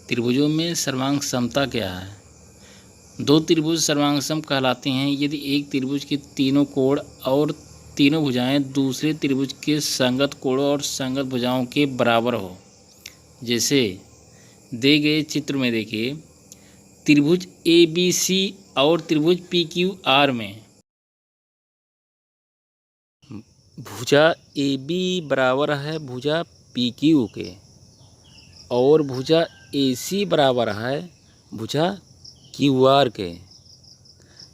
त्रिभुजों में सर्वांग समता क्या है? दो त्रिभुज सर्वांग सम कहलाते हैं यदि एक त्रिभुज के तीनों कोण और तीनों भुजाएं दूसरे त्रिभुज के संगत कोणों और संगत भुजाओं के बराबर हो। जैसे दिए गए चित्र में देखिए, त्रिभुज ABC और त्रिभुज PQR में भुजा AB बराबर है भुजा PQ के और भुजा AC बराबर है भुजा QR के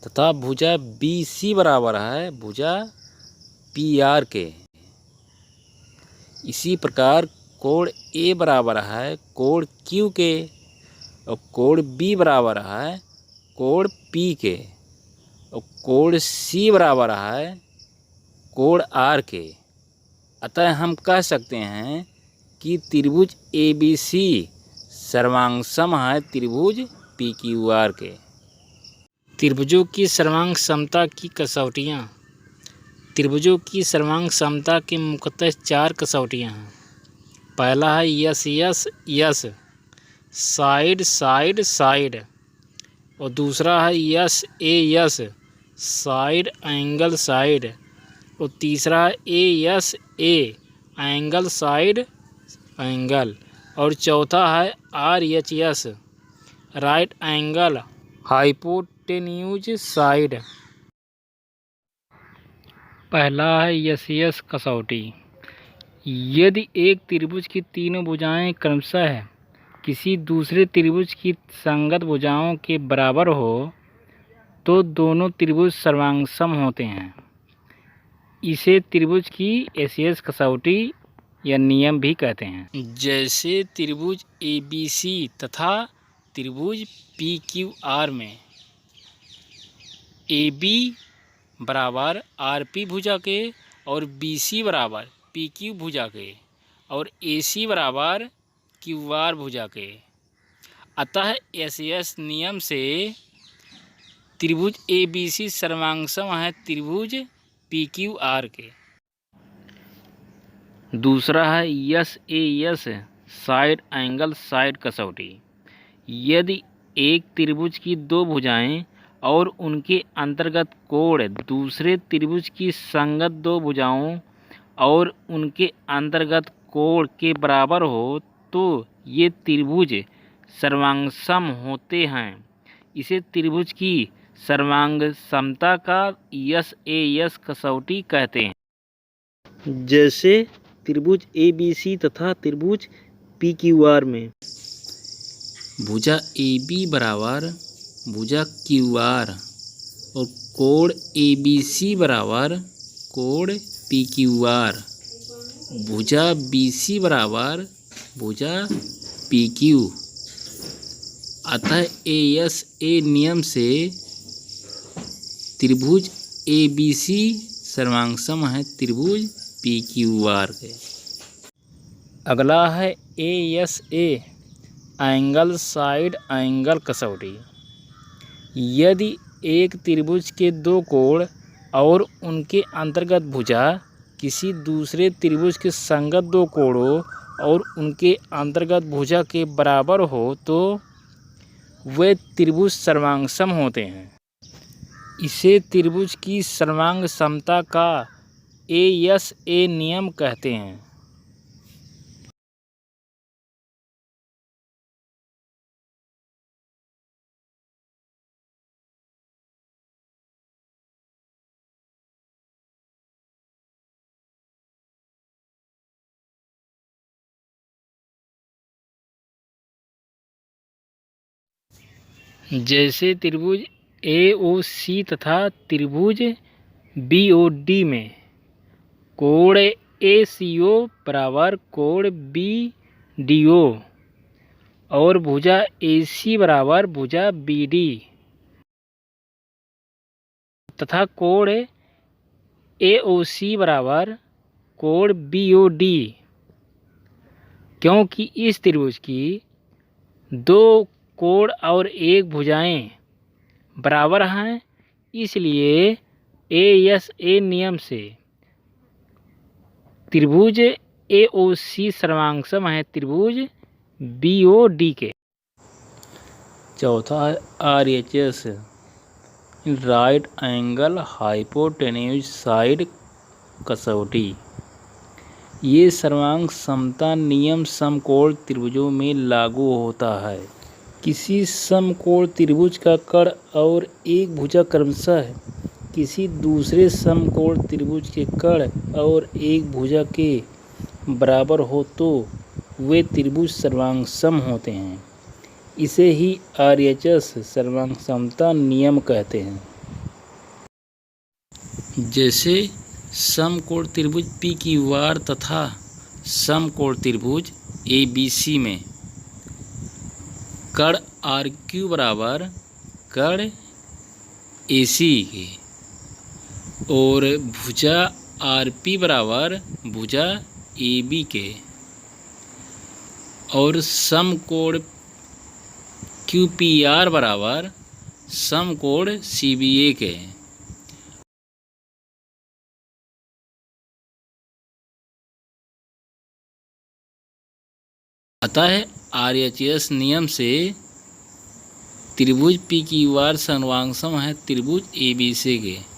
तथा भुजा BC बराबर है भुजा PR के। इसी प्रकार कोण A बराबर है कोण Q के और कोण B बराबर है कोण P के और कोण C बराबर है कोण R के। अतः हम कह सकते हैं कि त्रिभुज ABC सर्वांग सम है त्रिभुज PQR के। त्रिभुजों की सर्वांग समता की कसौटियाँ। त्रिभुजों की सर्वांग समता के मुख्यतः 4 कसौटियाँ हैं। पहला है yes yes yes, side side side, और दूसरा है यस ए यस, साइड एंगल साइड, और तीसरा है ए यस ए, एंगल साइड एंगल, और चौथा है RHS, right angle hypotenuse side. पहला है यस कसौटी। यदि एक त्रिभुज की तीनों भुजाएं क्रमशः किसी दूसरे त्रिभुज की संगत भुजाओं के बराबर हो तो दोनों त्रिभुज सर्वांग सम होते हैं। इसे त्रिभुज की एसएस कसौटी या नियम भी कहते हैं। जैसे त्रिभुज ABC तथा त्रिभुज PQR में AB बराबर RP भुजा के और BC बराबर PQ भुजा के और AC बराबर QR भुजा के। अतः एसएस नियम से त्रिभुज ABC सर्वांग सम है त्रिभुज PQR के। दूसरा है यस ए यस, साइड एंगल साइड कसौटी। यदि एक त्रिभुज की दो भुजाएं और उनके अंतर्गत कोण दूसरे त्रिभुज की संगत दो भुजाओं और उनके अंतर्गत कोण के बराबर हो तो ये त्रिभुज सर्वांग सम होते हैं। इसे त्रिभुज की सर्वांग समता का यस ए यस कसौटी कहते हैं। जैसे त्रिभुज ABC तथा त्रिभुज PQR में भुजा AB बराबर भुजा QR और कोण ABC बराबर कोण PQR, भुजा BC बराबर भुजा PQ। अतः ASA नियम से त्रिभुज ABC सर्वांग सम है त्रिभुज PQR के। अगला है ASA, एंगल साइड एंगल कसौटी। यदि एक त्रिभुज के दो कोण और उनके अंतर्गत भुजा किसी दूसरे त्रिभुज के संगत दो कोणों और उनके अंतर्गत भुजा के बराबर हो तो वे त्रिभुज सर्वांग सम होते हैं। इसे त्रिभुज की सर्वांग समता का ASA नियम कहते हैं। जैसे त्रिभुज AOC तथा त्रिभुज BOD में कोण ACO बराबर कोण BDO और भुजा AC बराबर भुजा BD तथा कोण AOC बराबर कोण BOD। क्योंकि इस त्रिभुज की दो कोण और एक भुजाएं बराबर हैं इसलिए ASA नियम से त्रिभुज AOC सर्वांग सम है त्रिभुज BOD के। चौथा है RHS, right angle hypotenuse side कसौटी। ये सर्वांग समता नियम समकोण त्रिभुजों में लागू होता है। किसी समकोण त्रिभुज का कर्ण और एक भुजा क्रमशः किसी दूसरे समकोण त्रिभुज के कर्ण और एक भुजा के बराबर हो तो वे त्रिभुज सर्वांग सम होते हैं। इसे ही RHS सर्वांग समता नियम कहते हैं। जैसे समकोण त्रिभुज PQR तथा समकोण त्रिभुज ABC में कर्ण RQ बराबर कर्ण AC के और भुजा RP बराबर भुजा AB के, और समकोण QPR बराबर समकोण CBA के। अतः RHS नियम से त्रिभुज PQR सर्वांग सम है त्रिभुज ABC के।